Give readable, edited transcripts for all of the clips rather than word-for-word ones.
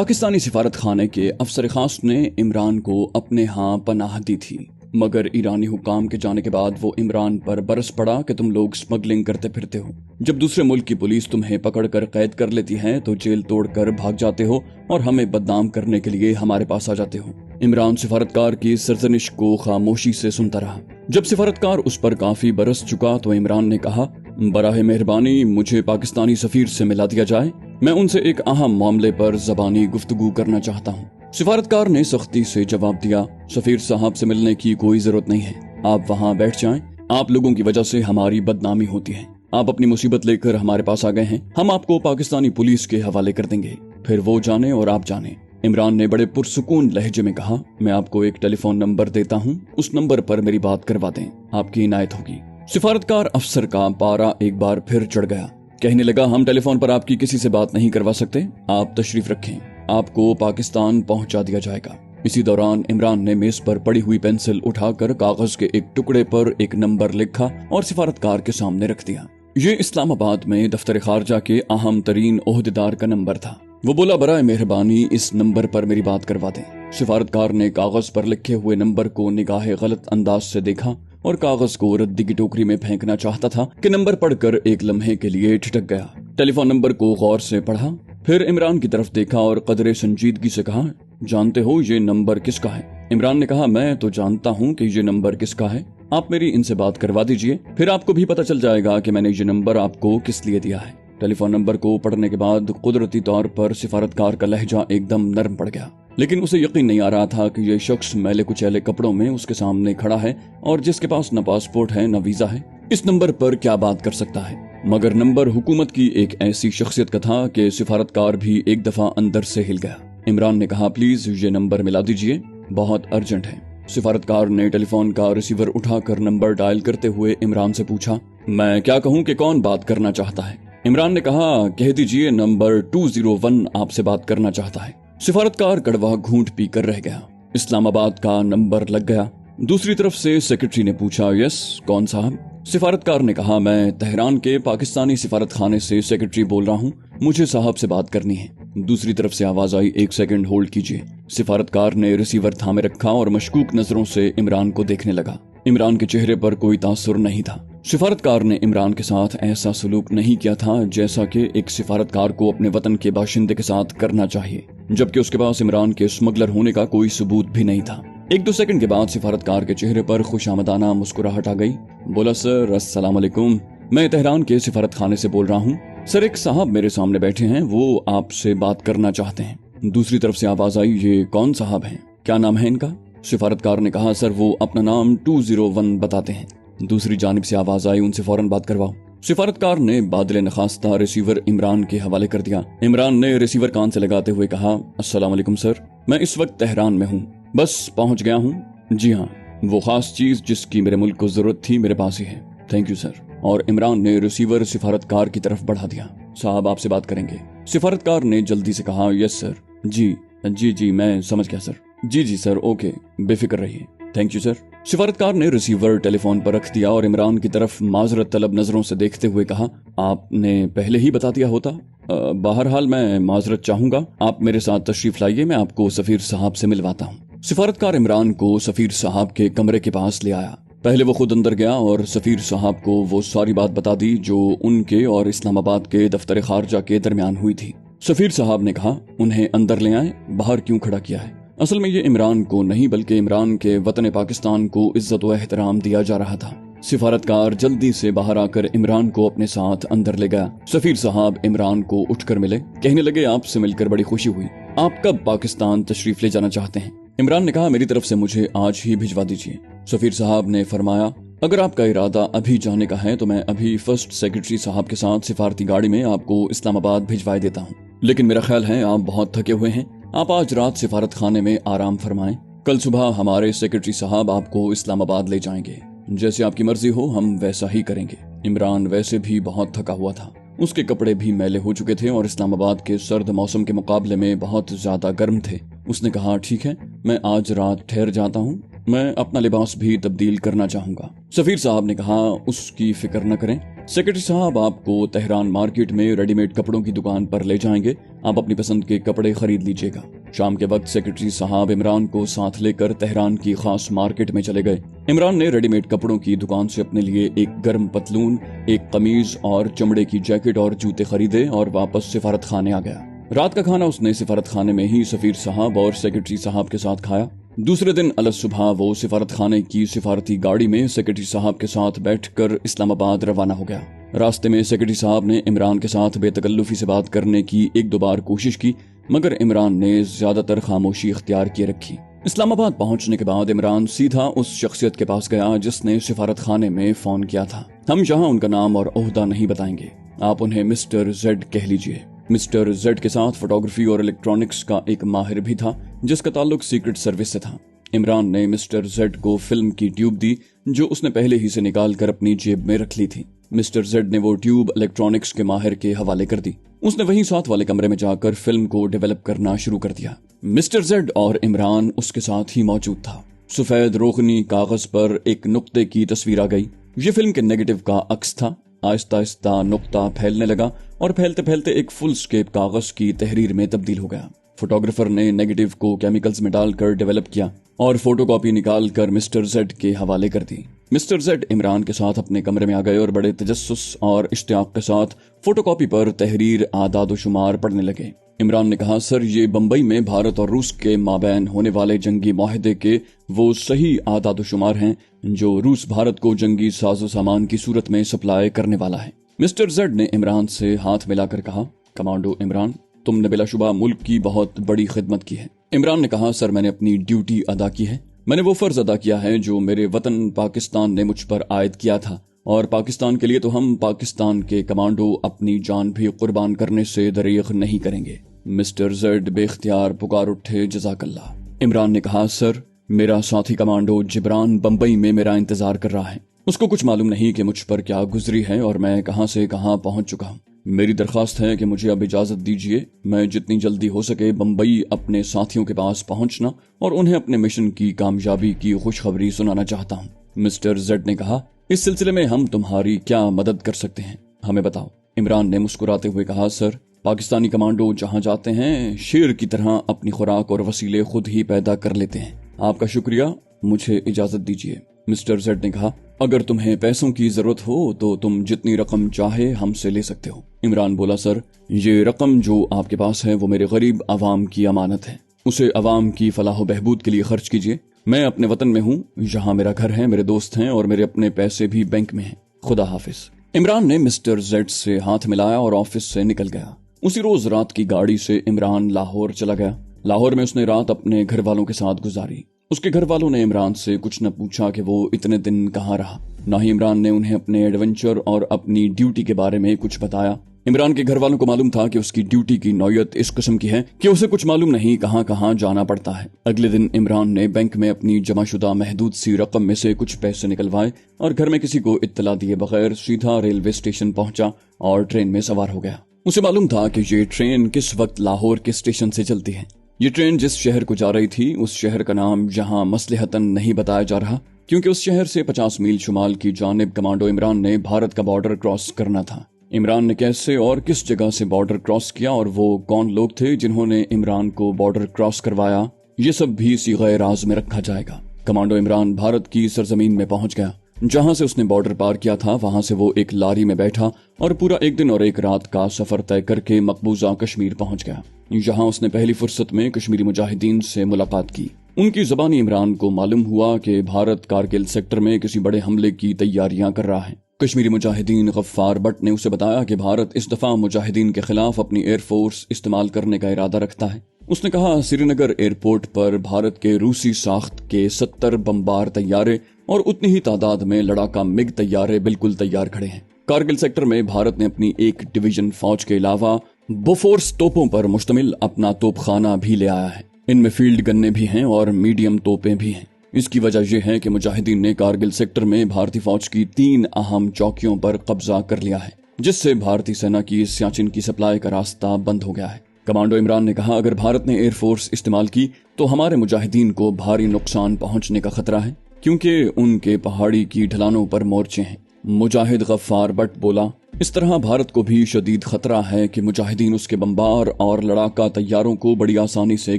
पाकिस्तानी सिफारत खाने के अफसर खास ने इमरान को अपने यहाँ पनाह दी थी, मगर ईरानी हुक्काम के जाने के बाद वो इमरान पर बरस पड़ा कि तुम लोग स्मगलिंग करते फिरते हो। जब दूसरे मुल्क की पुलिस तुम्हें पकड़कर कैद कर लेती है तो जेल तोड़कर भाग जाते हो और हमें बदनाम करने के लिए हमारे पास आ जाते हो। इमरान सिफारतकार की सरजनिश को खामोशी से सुनता रहा। जब सिफारतकार उस पर काफी बरस चुका तो इमरान ने कहा, बराहे मेहरबानी मुझे पाकिस्तानी सफीर से मिला दिया जाए, मैं उनसे एक अहम मामले पर ज़बानी गुफ्तगू करना चाहता हूँ। सिफारतकार ने सख्ती से जवाब दिया, सफीर साहब से मिलने की कोई जरूरत नहीं है, आप वहाँ बैठ जाएं। आप लोगों की वजह से हमारी बदनामी होती है। आप अपनी मुसीबत लेकर हमारे पास आ गए हैं, हम आपको पाकिस्तानी पुलिस के हवाले कर देंगे, फिर वो जाने और आप जाने। इमरान ने बड़े पुरसुकून लहजे में कहा, मैं आपको एक टेलीफोन नंबर देता हूँ, उस नंबर पर मेरी बात करवा दें, आपकी इनायत होगी। सिफारतकार अफसर का पारा एक बार फिर चढ़ गया। कहने लगा, हम टेलीफोन पर आपकी किसी से बात नहीं करवा सकते, आप तशरीफ रखें, आपको पाकिस्तान पहुंचा दिया जाएगा। इसी दौरान इमरान ने मेज पर पड़ी हुई पेंसिल उठाकर कागज के एक टुकड़े पर एक नंबर लिखा और सिफारतकार के सामने रख दिया। ये इस्लामाबाद में दफ्तर खारजा के अहम तरीन ओहदेदार का नंबर था। वो बोला, बराए मेहरबानी इस नंबर पर मेरी बात करवा दें। सिफारतकार ने कागज पर लिखे हुए नंबर को निगाहे गलत अंदाज से देखा और कागज को रद्दी की टोकरी में फेंकना चाहता था कि नंबर पढ़कर एक लम्हे के लिए ठिठक गया। टेलीफोन नंबर को गौर से पढ़ा, फिर इमरान की तरफ देखा और कदरे संजीदगी से कहा, जानते हो ये नंबर किसका है? इमरान ने कहा, मैं तो जानता हूँ कि ये नंबर किसका है, आप मेरी इनसे बात करवा दीजिए, फिर आपको भी पता चल जाएगा कि मैंने ये नंबर आपको किस लिए दिया है। टेलीफोन नंबर को पढ़ने के बाद कुदरती तौर पर सिफारतकार का लहजा एकदम नरम पड़ गया, लेकिन उसे यकीन नहीं आ रहा था कि ये शख्स मैले कुचैले कपड़ों में उसके सामने खड़ा है और जिसके पास न पासपोर्ट है न वीजा है, इस नंबर पर क्या बात कर सकता है। मगर नंबर हुकूमत की एक ऐसी शख्सियत का था कि सिफारतकार भी एक दफा अंदर से हिल गया। इमरान ने कहा, प्लीज ये नंबर मिला दीजिए, बहुत अर्जेंट है। सिफारतकार ने टेलीफोन का रिसीवर उठाकर नंबर डायल करते हुए इमरान से पूछा, मैं क्या कहूँ कि कौन बात करना चाहता है? इमरान ने कहा, कह दीजिए नंबर 201 आपसे बात करना चाहता है। सिफारतकार कड़वा घूंट पीकर रह गया। इस्लामाबाद का नंबर लग गया। दूसरी तरफ से सेक्रेटरी ने पूछा, यस कौन साहब? सिफारतकार ने कहा, मैं तेहरान के पाकिस्तानी सिफारत खाने से सेक्रेटरी बोल रहा हूँ, मुझे साहब से बात करनी है। दूसरी तरफ से आवाज आई, एक सेकंड होल्ड कीजिए। सिफारतकार ने रिसीवर थामे रखा और मशकूक नजरों से इमरान को देखने लगा। इमरान के चेहरे पर कोई तासुर नहीं था। सिफारतकार ने इमरान के साथ ऐसा सलूक नहीं किया था जैसा कि एक सिफारतकार को अपने वतन के बाशिंदे के साथ करना चाहिए, जबकि उसके पास इमरान के स्मगलर होने का कोई सबूत भी नहीं था। एक दो सेकंड के बाद सिफारतकार के चेहरे पर खुशामदाना मुस्कुराहट आ गई। बोला, सर अस्सलाम वालेकुम, मैं तेहरान के सिफारत खाने से बोल रहा हूँ। सर एक साहब मेरे सामने बैठे हैं, वो आपसे बात करना चाहते हैं। दूसरी तरफ से आवाज आई, ये कौन साहब हैं, क्या नाम है इनका? सिफारतकार ने कहा, सर वो अपना नाम 201 बताते हैं। दूसरी जानिब से आवाज आई, उनसे फौरन बात करवाओ। सिफारतकार ने बादले नखास्ता रिसीवर इमरान के हवाले कर दिया। इमरान ने रिसीवर कान से लगाते हुए कहा, अस्सलाम वालेकुम सर, मैं इस वक्त तेहरान में हूँ, बस पहुँच गया हूँ। जी हाँ, वो खास चीज जिसकी मेरे मुल्क को जरूरत थी मेरे पास ही है, थैंक यू सर। और इमरान ने रिसीवर सिफारतकार की तरफ बढ़ा दिया। साहब आपसे बात करेंगे। सिफारतकार ने जल्दी से कहा, यस सर, जी मैं समझ गया सर, जी सर, ओके, बेफिक्र रहिए, थैंक यू सर। सिफारतकार ने रिसीवर टेलीफोन पर रख दिया और इमरान की तरफ माजरत तलब नजरों से देखते हुए कहा, आपने पहले ही बता दिया होता। बहरहाल मैं माजरत चाहूंगा, आप मेरे साथ तशरीफ लाइए, मैं आपको सफीर साहब से मिलवाता हूँ। सिफारतकार इमरान को सफीर साहब के कमरे के पास ले आया। पहले वो खुद अंदर गया और सफीर साहब को वो सारी बात बता दी जो उनके और इस्लामाबाद के दफ्तर खारजा के दरमियान हुई थी। सफीर साहब ने कहा, उन्हें अंदर ले आए, बाहर क्यों खड़ा किया है? असल में ये इमरान को नहीं बल्कि इमरान के वतन पाकिस्तान को इज्जत व एहतराम दिया जा रहा था। सिफारतकार जल्दी से बाहर आकर इमरान को अपने साथ अंदर ले गया। सफीर साहब इमरान को उठकर मिले, कहने लगे, आपसे मिलकर बड़ी खुशी हुई, आप कब पाकिस्तान तशरीफ ले जाना चाहते हैं? इमरान ने कहा, मेरी तरफ से मुझे आज ही भिजवा दीजिए। सफीर साहब ने फरमाया, अगर आपका इरादा अभी जाने का है तो मैं अभी फर्स्ट सेक्रेटरी साहब के साथ सिफारती गाड़ी में आपको इस्लामाबाद भिजवाए देता हूँ, लेकिन मेरा ख्याल है आप बहुत थके हुए हैं, आप आज रात सिफारत खाने में आराम फरमाएं, कल सुबह हमारे सेक्रेटरी साहब आपको इस्लामाबाद ले जाएंगे, जैसे आपकी मर्जी हो हम वैसा ही करेंगे। इमरान वैसे भी बहुत थका हुआ था, उसके कपड़े भी मैले हो चुके थे और इस्लामाबाद के सर्द मौसम के मुकाबले में बहुत ज्यादा गर्म थे। उसने कहा, ठीक है, मैं आज रात ठहर जाता हूँ, میں اپنا لباس بھی تبدیل کرنا چاہوں گا۔ سفیر صاحب نے کہا اس کی فکر نہ کریں، سیکرٹری صاحب آپ کو تہران مارکیٹ میں ریڈی میڈ کپڑوں کی دکان پر لے جائیں گے، آپ اپنی پسند کے کپڑے خرید لیجیے گا۔ شام کے وقت سیکرٹری صاحب عمران کو ساتھ لے کر تہران کی خاص مارکیٹ میں چلے گئے۔ عمران نے ریڈی میڈ کپڑوں کی دکان سے اپنے لیے ایک گرم پتلون، ایک قمیض اور چمڑے کی جیکٹ اور جوتے خریدے اور واپس سفارت خانے آ گیا۔ رات کا کھانا اس نے سفارت خانے میں ہی سفیر صاحب اور سیکرٹری صاحب کے ساتھ کھایا۔ دوسرے دن الصبح وہ سفارت خانے کی سفارتی گاڑی میں سیکرٹری صاحب کے ساتھ بیٹھ کر اسلام آباد روانہ ہو گیا۔ راستے میں سیکرٹری صاحب نے عمران کے ساتھ بے تکلفی سے بات کرنے کی ایک دو بار کوشش کی، مگر عمران نے زیادہ تر خاموشی اختیار کیے رکھی۔ اسلام آباد پہنچنے کے بعد عمران سیدھا اس شخصیت کے پاس گیا جس نے سفارت خانے میں فون کیا تھا۔ ہم یہاں ان کا نام اور عہدہ نہیں بتائیں گے، آپ انہیں مسٹر زیڈ کہہ لیجئے۔ مسٹر زیڈ کے ساتھ فوٹوگرافی اور الیکٹرانکس کا ایک ماہر بھی تھا جس کا تعلق سیکرٹ سروس سے تھا۔ عمران نے مسٹر زیڈ کو فلم کی ٹیوب دی جو اس نے پہلے ہی سے نکال کر اپنی جیب میں رکھ لی تھی۔ مسٹر زیڈ نے وہ ٹیوب الیکٹرانکس کے ماہر کے حوالے کر دی۔ اس نے وہیں ساتھ والے کمرے میں جا کر فلم کو ڈیولپ کرنا شروع کر دیا۔ مسٹر زیڈ اور عمران اس کے ساتھ ہی موجود تھا۔ سفید روغنی کاغذ پر ایک نقطے کی تصویر آ گئی۔ یہ فلم کے نیگیٹو کا عکس تھا۔ آہستہ آہستہ نقطہ پھیلنے لگا اور پھیلتے پھیلتے ایک فل سکیپ کاغذ کی تحریر میں تبدیل ہو گیا۔ فوٹوگرافر نے نیگیٹو کو کیمیکلز میں ڈال کر ڈیولپ کیا اور فوٹو کاپی نکال کر مسٹر زیڈ کے حوالے کر دی۔ مسٹر زیڈ عمران کے ساتھ اپنے کمرے میں آ گئے اور بڑے تجسس اور اشتیاق کے ساتھ فوٹو کاپی پر تحریر، اعداد و شمار پڑھنے لگے۔ عمران نے کہا، سر یہ بمبئی میں بھارت اور روس کے مابین ہونے والے جنگی معاہدے کے وہ صحیح اعداد و شمار ہیں جو روس بھارت کو جنگی ساز و سامان کی صورت میں سپلائی کرنے والا ہے۔ مسٹر زیڈ نے عمران سے ہاتھ ملا کر کہا، کمانڈو عمران، تم نے بلا شبہ ملک کی بہت بڑی خدمت کی ہے۔ عمران نے کہا، سر میں نے اپنی ڈیوٹی ادا کی ہے، میں نے وہ فرض ادا کیا ہے جو میرے وطن پاکستان نے مجھ پر عائد کیا تھا، اور پاکستان کے لیے تو ہم پاکستان کے کمانڈو اپنی جان بھی قربان کرنے سے دریغ نہیں کریں گے۔ مسٹر زیڈ بے اختیار پکار اٹھے، جزاک اللہ۔ عمران نے کہا، سر میرا ساتھی کمانڈو جبران بمبئی میں میرا انتظار کر رہا ہے، اس کو کچھ معلوم نہیں کہ مجھ پر کیا گزری ہے اور میں کہاں سے کہاں پہنچ چکا ہوں۔ میری درخواست ہے کہ مجھے اب اجازت دیجیے، میں جتنی جلدی ہو سکے بمبئی اپنے ساتھیوں کے پاس پہنچنا اور انہیں اپنے مشن کی کامیابی کی خوشخبری سنانا چاہتا ہوں۔ مسٹر زیڈ نے کہا، اس سلسلے میں ہم تمہاری کیا مدد کر سکتے ہیں، ہمیں بتاؤ۔ عمران نے مسکراتے ہوئے کہا، سر پاکستانی کمانڈو جہاں جاتے ہیں شیر کی طرح اپنی خوراک اور وسیلے خود ہی پیدا کر لیتے ہیں، آپ کا شکریہ، مجھے اجازت دیجیے۔ مسٹر زیڈ نے کہا، اگر تمہیں پیسوں کی ضرورت ہو تو تم جتنی رقم چاہے ہم سے لے سکتے ہو۔ عمران بولا، سر یہ رقم جو آپ کے پاس ہے وہ میرے غریب عوام کی امانت ہے، اسے عوام کی فلاح و بہبود کے لیے خرچ کیجیے۔ میں اپنے وطن میں ہوں، یہاں میرا گھر ہے، میرے دوست ہیں اور میرے اپنے پیسے بھی بینک میں ہیں، خدا حافظ۔ عمران نے مسٹر زیڈ سے ہاتھ ملایا اور آفس سے نکل گیا۔ اسی روز رات کی گاڑی سے عمران لاہور چلا گیا۔ لاہور میں اس نے رات اپنے گھر والوں کے ساتھ گزاری۔ اس کے گھر والوں نے عمران سے کچھ نہ پوچھا کہ وہ اتنے دن کہاں رہا، نہ ہی عمران نے انہیں اپنے ایڈونچر اور اپنی ڈیوٹی کے بارے میں کچھ بتایا۔ عمران کے گھر والوں کو معلوم تھا کہ اس کی ڈیوٹی کی نوعیت اس قسم کی ہے کہ اسے کچھ معلوم نہیں کہاں کہاں جانا پڑتا ہے۔ اگلے دن عمران نے بینک میں اپنی جمع شدہ محدود سی رقم میں سے کچھ پیسے نکلوائے اور گھر میں کسی کو اطلاع دیے بغیر سیدھا ریلوے اسٹیشن پہنچا اور ٹرین میں سوار ہو گیا۔ اسے معلوم تھا کہ یہ ٹرین کس وقت لاہور کے اسٹیشن سے چلتی ہے۔ یہ ٹرین جس شہر کو جا رہی تھی اس شہر کا نام یہاں مصلحتاً نہیں بتایا جا رہا، کیونکہ اس شہر سے 50 میل شمال کی جانب کمانڈو عمران نے بھارت کا بارڈر کراس کرنا تھا۔ عمران نے کیسے اور کس جگہ سے بارڈر کراس کیا اور وہ کون لوگ تھے جنہوں نے عمران کو بارڈر کراس کروایا، یہ سب بھی صیغہ راز میں رکھا جائے گا۔ کمانڈو عمران بھارت کی سرزمین میں پہنچ گیا۔ جہاں سے اس نے بارڈر پار کیا تھا وہاں سے وہ ایک لاری میں بیٹھا اور پورا ایک دن اور ایک رات کا سفر طے کر کے مقبوضہ کشمیر پہنچ گیا۔ یہاں اس نے پہلی فرصت میں کشمیری مجاہدین سے ملاقات کی۔ ان کی زبانی عمران کو معلوم ہوا کہ بھارت کارگل سیکٹر میں کسی بڑے حملے کی تیاریاں کر رہا ہے۔ کشمیری مجاہدین غفار بٹ نے اسے بتایا کہ بھارت اس دفعہ مجاہدین کے خلاف اپنی ایئر فورس استعمال کرنے کا ارادہ رکھتا ہے۔ اس نے کہا، سری نگر ایئرپورٹ پر بھارت کے روسی ساخت کے 70 بمبار طیارے اور اتنی ہی تعداد میں لڑاکا مگ طیارے بالکل تیار کھڑے ہیں۔ کارگل سیکٹر میں بھارت نے اپنی ایک ڈویژن فوج کے علاوہ بوفورس توپوں پر مشتمل اپنا توپ خانہ بھی لے آیا ہے۔ ان میں فیلڈ گنیں بھی ہیں اور میڈیم توپیں بھی ہیں۔ اس کی وجہ یہ ہے کہ مجاہدین نے کارگل سیکٹر میں بھارتی فوج کی 3 اہم چوکیوں پر قبضہ کر لیا ہے، جس سے بھارتی سینا کی سیاچن کی سپلائی کا راستہ بند ہو گیا ہے۔ कमांडो इमरान ने कहा, अगर भारत ने एयरफोर्स इस्तेमाल की तो हमारे मुजाहिदीन को भारी नुकसान पहुंचने का खतरा है, क्योंकि उनके पहाड़ी की ढलानों पर मोर्चे हैं। मुजाहिद गफ्फार बट बोला, इस तरह भारत को भी शदीद खतरा है कि मुजाहिदीन उसके बम्बार और लड़ाका तैयारों को बड़ी आसानी से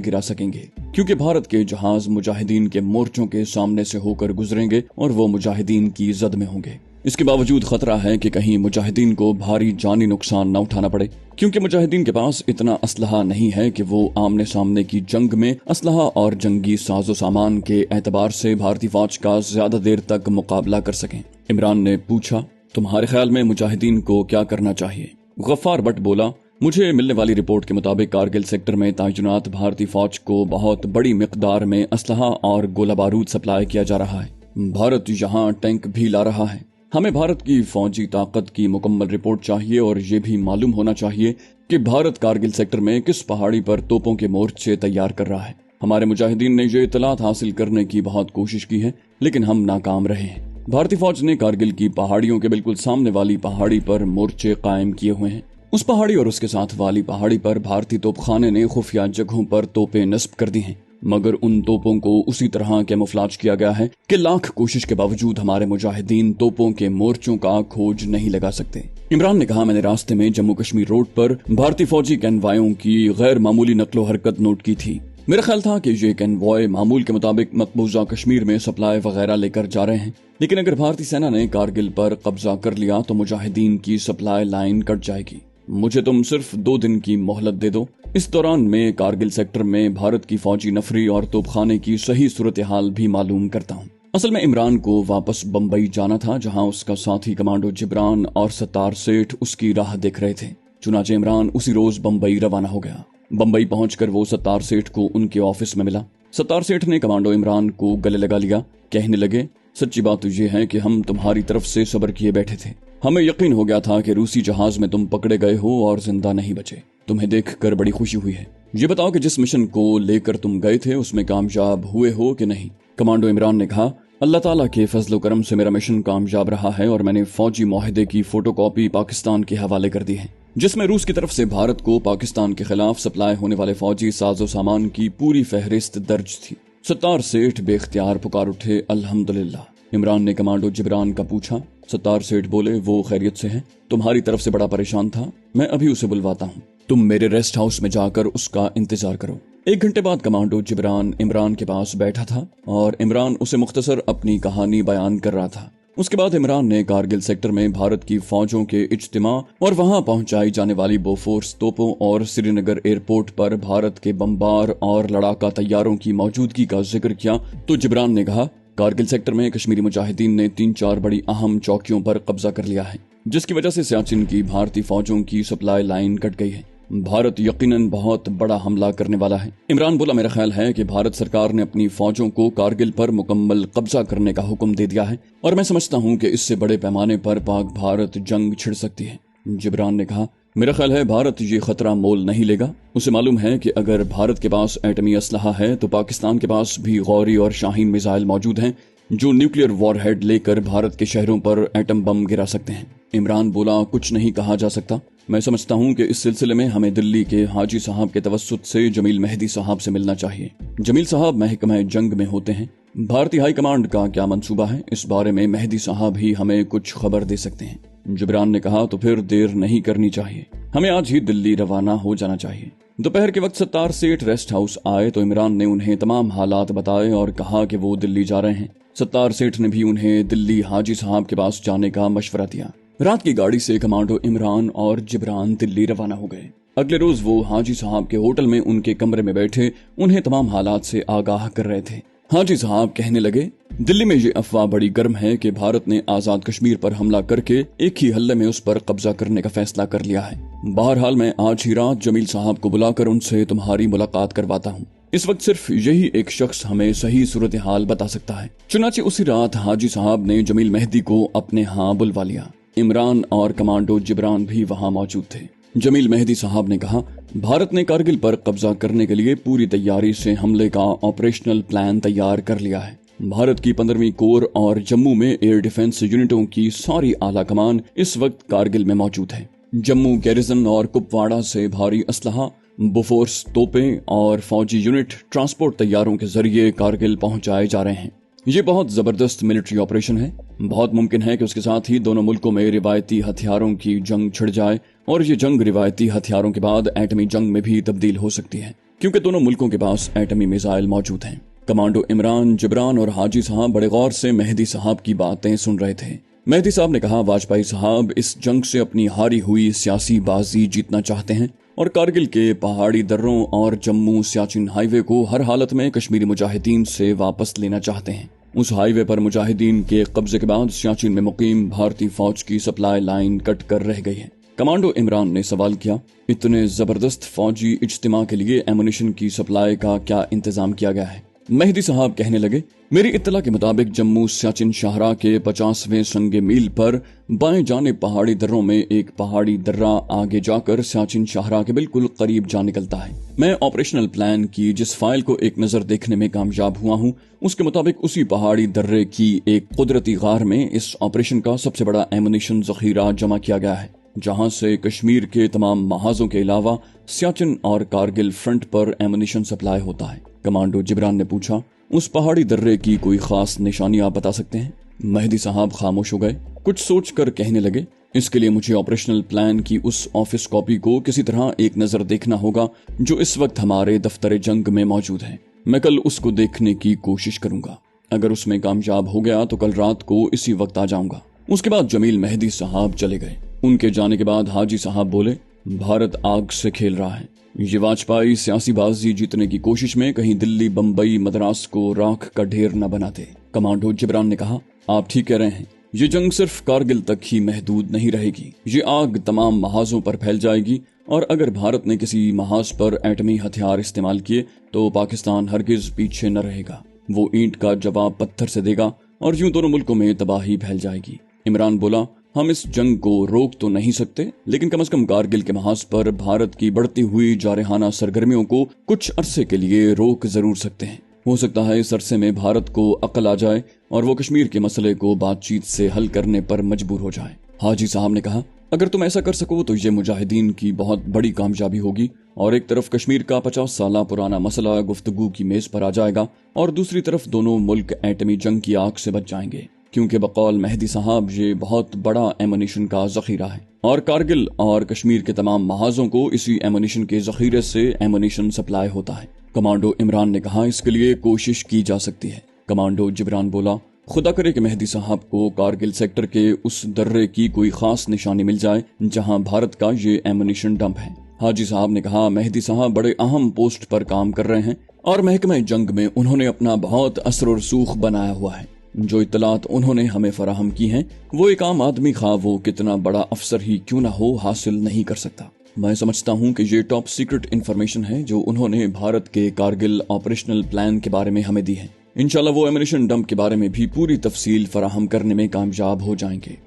गिरा सकेंगे, क्योंकि भारत के जहाज मुजाहिदीन के मोर्चों के सामने से होकर गुजरेंगे और वो मुजाहिदीन की जद में होंगे। इसके बावजूद खतरा है कि कहीं मुजाहिदीन को भारी जानी नुकसान न उठाना पड़े, क्योंकि मुजाहिदीन के पास इतना असलहा नहीं है कि वो आमने सामने की जंग में असलहा और जंगी साजो सामान के एतबार से भारतीय फौज का ज्यादा देर तक मुकाबला कर सकें। इमरान ने पूछा, तुम्हारे ख्याल में मुजाहिदीन को क्या करना चाहिए? गफ्फार बट बोला, मुझे मिलने वाली रिपोर्ट के मुताबिक कारगिल सेक्टर में तैनात भारतीय फौज को बहुत बड़ी मिकदार में असलहा और गोला बारूद सप्लाई किया जा रहा है। भारत यहाँ टैंक भी ला रहा है। हमें भारत की फौजी ताकत की मुकम्मल रिपोर्ट चाहिए और ये भी मालूम होना चाहिए कि भारत कारगिल सेक्टर में किस पहाड़ी पर तोपों के मोर्चे तैयार कर रहा है। हमारे मुजाहिदीन ने ये इतलात हासिल करने की बहुत कोशिश की है, लेकिन हम नाकाम रहे हैं। भारतीय फौज ने कारगिल की पहाड़ियों के बिल्कुल सामने वाली पहाड़ी पर मोर्चे कायम किए हुए हैं। उस पहाड़ी और उसके साथ वाली पहाड़ी पर भारतीय तोपखाने ने खुफिया जगहों पर तोपें नस्ब कर दी हैं, मगर उन तोपों को उसी तरह कैमोफ्लेज किया गया है कि लाख कोशिश के बावजूद हमारे मुजाहिदीन तोपों के मोर्चों का खोज नहीं लगा सकते। इमरान ने कहा, मैंने रास्ते में जम्मू कश्मीर रोड पर भारतीय फौजी कैनवायों की गैर मामूली नकलो हरकत नोट की थी। मेरा ख्याल था कि ये कैनवॉय मामूल के मुताबिक मकबूजा कश्मीर में सप्लाई वगैरह लेकर जा रहे हैं, लेकिन अगर भारतीय सेना ने कारगिल पर कब्जा कर लिया तो मुजाहिदीन की सप्लाई लाइन कट जाएगी। मुझे तुम सिर्फ 2 दिन की मोहलत दे दो। इस दौरान मैं कारगिल सेक्टर में भारत की फौजी नफरी और तोपखाने की सही सूरत हाल भी मालूम करता हूँ। असल में इमरान को वापस बम्बई जाना था, जहाँ उसका साथी कमांडो जिब्रान और सत्तार सेठ उसकी राह देख रहे थे। चुनाचे इमरान उसी रोज बम्बई रवाना हो गया। बम्बई पहुंचकर वो सत्तार सेठ को उनके ऑफिस में मिला। सत्तार सेठ ने कमांडो इमरान को गले लगा लिया। कहने लगे, सच्ची बात तो ये है कि हम तुम्हारी तरफ से सब्र किए बैठे थे। हमें यकीन हो गया था कि रूसी जहाज में तुम पकड़े गए हो और जिंदा नहीं बचे। तुम्हें देखकर बड़ी खुशी हुई है। ये बताओ कि जिस मिशन को लेकर तुम गए थे उसमें कामयाब हुए हो कि नहीं? कमांडो इमरान ने कहा, अल्लाह ताला के फजल करम से मेरा मिशन कामयाब रहा है और मैंने फौजी मुआहदे की फोटोकॉपी पाकिस्तान के हवाले कर दी है, जिसमें रूस की तरफ से भारत को पाकिस्तान के खिलाफ सप्लाई होने वाले फौजी साजो सामान की पूरी फहरिस्त दर्ज थी। सत्तार सेठ बेख्तियार पुकार उठे, अल्हम्दुलिल्लाह। इमरान ने कमांडो जिब्रान का पूछा। सत्तार सेठ बोले, वो खैरियत से है। तुम्हारी तरफ से बड़ा परेशान था, मैं अभी उसे बुलवाता हूँ। तुम मेरे रेस्ट हाउस में जाकर उसका इंतजार करो। 1 घंटे बाद कमांडो जिब्रान इमरान के पास बैठा था और इमरान उसे मुख्तसर अपनी कहानी बयान कर रहा था। उसके बाद इमरान ने कारगिल सेक्टर में भारत की फौजों के इज्तिमा और वहां पहुंचाई जाने वाली बोफोर्स तोपों और श्रीनगर एयरपोर्ट पर भारत के बम्बार और लड़ाका तैयारों की मौजूदगी का जिक्र किया तो जिब्रान ने कहा, कारगिल सेक्टर में कश्मीरी मुजाहिदीन ने 3-4 बड़ी अहम चौकियों पर कब्जा कर लिया है, जिसकी वजह से सियाचिन की भारतीय फौजों की सप्लाई लाइन कट गई है। भारत यकीनन बहुत बड़ा हमला करने वाला है। इमरान बोला, मेरा ख्याल है कि भारत सरकार ने अपनी फौजों को कारगिल पर मुकम्मल कब्जा करने का हुक्म दे दिया है और मैं समझता हूँ कि इससे बड़े पैमाने पर पाक भारत जंग छिड़ सकती है। जिब्रान ने कहा, मेरा ख्याल है भारत ये खतरा मोल नहीं लेगा। उसे मालूम है कि अगर भारत के पास एटमी असलहा है तो पाकिस्तान के पास भी गौरी और शाहीन मिसाइल मौजूद हैं जो न्यूक्लियर वॉरहेड लेकर भारत के शहरों पर एटम बम गिरा सकते हैं। इमरान बोला, कुछ नहीं कहा जा सकता। मैं समझता हूँ कि इस सिलसिले में हमें दिल्ली के हाजी साहब के तवस्सुत से जमील मेहदी साहब से मिलना चाहिए। जमील साहब महकमा जंग में होते हैं। भारतीय हाई कमांड का क्या मंसूबा है, इस बारे में मेहदी साहब ही हमें कुछ खबर दे सकते हैं। जिब्रान ने कहा, तो फिर देर नहीं करनी चाहिए, हमें आज ही दिल्ली रवाना हो जाना चाहिए। दोपहर के वक्त सत्तार सेठ रेस्ट हाउस आए तो इमरान ने उन्हें तमाम हालात बताए और कहा कि वो दिल्ली जा रहे हैं। सत्तार सेठ ने भी उन्हें दिल्ली हाजी साहब के पास जाने का मशवरा दिया। रात की गाड़ी से कमांडो इमरान और जिब्रान दिल्ली रवाना हो गए। अगले रोज वो हाजी साहब के होटल में उनके कमरे में बैठे उन्हें तमाम हालात से आगाह कर रहे थे। हाजी साहब कहने लगे, दिल्ली में ये अफवाह बड़ी गर्म है कि भारत ने आजाद कश्मीर पर हमला करके एक ही हल्ले में उस पर कब्जा करने का फैसला कर लिया है। बहरहाल मैं आज ही रात जमील साहब को बुलाकर उनसे तुम्हारी मुलाकात करवाता हूँ। इस वक्त सिर्फ यही एक शख्स हमें सही सूरत हाल बता सकता है। चुनाचे उसी रात हाजी साहब ने जमील मेहदी को अपने यहाँ बुलवा लिया। इमरान और कमांडो जिब्रान भी वहाँ मौजूद थे। जमील मेहदी साहब ने कहा, भारत ने कारगिल पर कब्जा करने के लिए पूरी तैयारी से हमले का ऑपरेशनल प्लान तैयार कर लिया है। भारत की 15वीं कोर और जम्मू में एयर डिफेंस यूनिटों की सारी आला कमान इस वक्त कारगिल में मौजूद है। जम्मू गैरिजन और कुपवाड़ा से भारी असलहा बोफोर्स तोपें और फौजी यूनिट ट्रांसपोर्ट तैयारों के जरिए कारगिल पहुंचाए जा रहे हैं। ये बहुत जबरदस्त मिलिट्री ऑपरेशन है। बहुत मुमकिन है कि उसके साथ ही दोनों मुल्कों में रिवायती हथियारों की जंग छिड़ जाए और ये जंग रिवायती हथियारों के बाद एटमी जंग में भी तब्दील हो सकती है, क्योंकि दोनों मुल्कों के पास एटमी मिसाइल मौजूद हैं। कमांडो इमरान, जिब्रान और हाजी साहब बड़े गौर से मेहदी साहब की बातें सुन रहे थे। मेहदी साहब ने कहा, वाजपेयी साहब इस जंग से अपनी हारी हुई सियासी बाजी जीतना चाहते हैं और कारगिल के पहाड़ी दर्रों और जम्मू सियाचिन हाईवे को हर हालत में कश्मीरी मुजाहिदीन से वापस लेना चाहते हैं। उस हाईवे पर मुजाहिदीन के कब्जे के बाद सियाचिन में मुकीम भारतीय फौज की सप्लाई लाइन कट कर रह गई है। कमांडो इमरान ने सवाल किया, इतने जबरदस्त फौजी इज्तिमा के लिए एमुनिशन की सप्लाई का क्या इंतजाम किया गया है? मेहदी साहब कहने लगे, मेरी इत्तला के मुताबिक जम्मू सियाचिन शाहरा के 50वें संगे मील पर बाएं जाने पहाड़ी दर्रों में एक पहाड़ी दर्रा आगे जाकर सियाचिन शाहरा के बिल्कुल करीब जा निकलता है। मैं ऑपरेशनल प्लान की जिस फाइल को एक नजर देखने में कामयाब हुआ हूँ, उसके मुताबिक उसी पहाड़ी दर्रे की एक कुदरती गार में इस ऑपरेशन का सबसे बड़ा एमुनिशन जखीरा जमा किया गया है, जहां से कश्मीर के तमाम महाजों के अलावा सियाचिन और कारगिल फ्रंट पर एमुनिशन सप्लाई होता है। कमांडो जिब्रान ने पूछा, उस पहाड़ी दर्रे की कोई खास निशानी आप बता सकते हैं? मेहदी साहब खामोश हो गए, कुछ सोचकर कहने लगे, इसके लिए मुझे ऑपरेशनल प्लान की उस ऑफिस कॉपी को किसी तरह एक नजर देखना होगा जो इस वक्त हमारे दफ्तर जंग में मौजूद है। मैं कल उसको देखने की कोशिश करूंगा। अगर उसमें कामयाब हो गया तो कल रात को इसी वक्त आ जाऊंगा। उसके बाद जमील मेहदी साहब चले गए। उनके जाने के बाद हाजी साहब बोले, भारत आग से खेल रहा है। ये वाजपेयी सियासी बाजी जीतने की कोशिश में कहीं दिल्ली, बम्बई, मद्रास को राख का ढेर न बनाते। कमांडो जिब्रान ने कहा, आप ठीक कह रहे हैं। ये जंग सिर्फ कारगिल तक ही महदूद नहीं रहेगी। ये आग तमाम महाजों पर फैल जाएगी और अगर भारत ने किसी महाज पर एटमी हथियार इस्तेमाल किए तो पाकिस्तान हरगिज पीछे न रहेगा। वो ईंट का जवाब पत्थर से देगा और यूं दोनों मुल्कों में तबाही फैल जाएगी। इमरान बोला, हम इस जंग को रोक तो नहीं सकते, लेकिन कम से कम कारगिल के महाज पर भारत की बढ़ती हुई जारहाना सरगर्मियों को कुछ अरसे के लिए रोक जरूर सकते हैं। हो सकता है इस अरसे में भारत को अकल आ जाए और वो कश्मीर के मसले को बातचीत से हल करने पर मजबूर हो जाए। हाजी साहब ने कहा, अगर तुम ऐसा कर सको तो ये मुजाहिदीन की बहुत बड़ी कामयाबी होगी और एक तरफ कश्मीर का 50 साल पुराना मसला गुफ्तगू की मेज पर आ जाएगा और दूसरी तरफ दोनों मुल्क एटमी जंग की आग से बच जाएंगे, क्योंकि बकौल मेहदी साहब ये बहुत बड़ा एमुनिशन का जखीरा है और कारगिल और कश्मीर के तमाम महाजों को इसी एमुनिशन के जखीरे से एमुनिशन सप्लाई होता है। कमांडो इमरान ने कहा, इसके लिए कोशिश की जा सकती है। कमांडो जिब्रान बोला, खुदा करे कि मेहदी साहब को कारगिल सेक्टर के उस दर्रे की कोई खास निशानी मिल जाए जहां भारत का ये एमुनिशन डंप है। हाजी साहब ने कहा, मेहदी साहब बड़े अहम पोस्ट पर काम कर रहे हैं और महकमे जंग में उन्होंने अपना बहुत असर और सूख बनाया हुआ है। जो इत्तलात उन्होंने हमें फराहम की हैं, वो एक आम आदमी खा वो कितना बड़ा अफसर ही क्यों ना हो हासिल नहीं कर सकता। मैं समझता हूँ कि ये टॉप सीक्रेट इन्फॉर्मेशन है जो उन्होंने भारत के कारगिल ऑपरेशनल प्लान के बारे में हमें दी है। इंशाल्लाह वो एमुनिशन डंप के बारे में भी पूरी तफसील फराहम करने में कामयाब हो जाएंगे।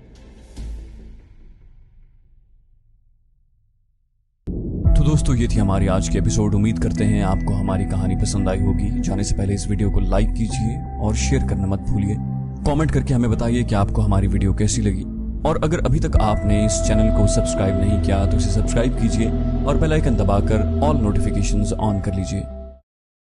तो दोस्तों, ये थी हमारी आज की एपिसोड। उम्मीद करते हैं आपको हमारी कहानी पसंद आई होगी। जाने से पहले इस वीडियो को लाइक कीजिए और शेयर करना मत भूलिए। कमेंट करके हमें बताइए कि आपको हमारी वीडियो कैसी लगी और अगर अभी तक आपने इस चैनल को सब्सक्राइब नहीं किया तो इसे सब्सक्राइब कीजिए और बेल आइकन दबाकर ऑल नोटिफिकेशंस ऑन कर लीजिए।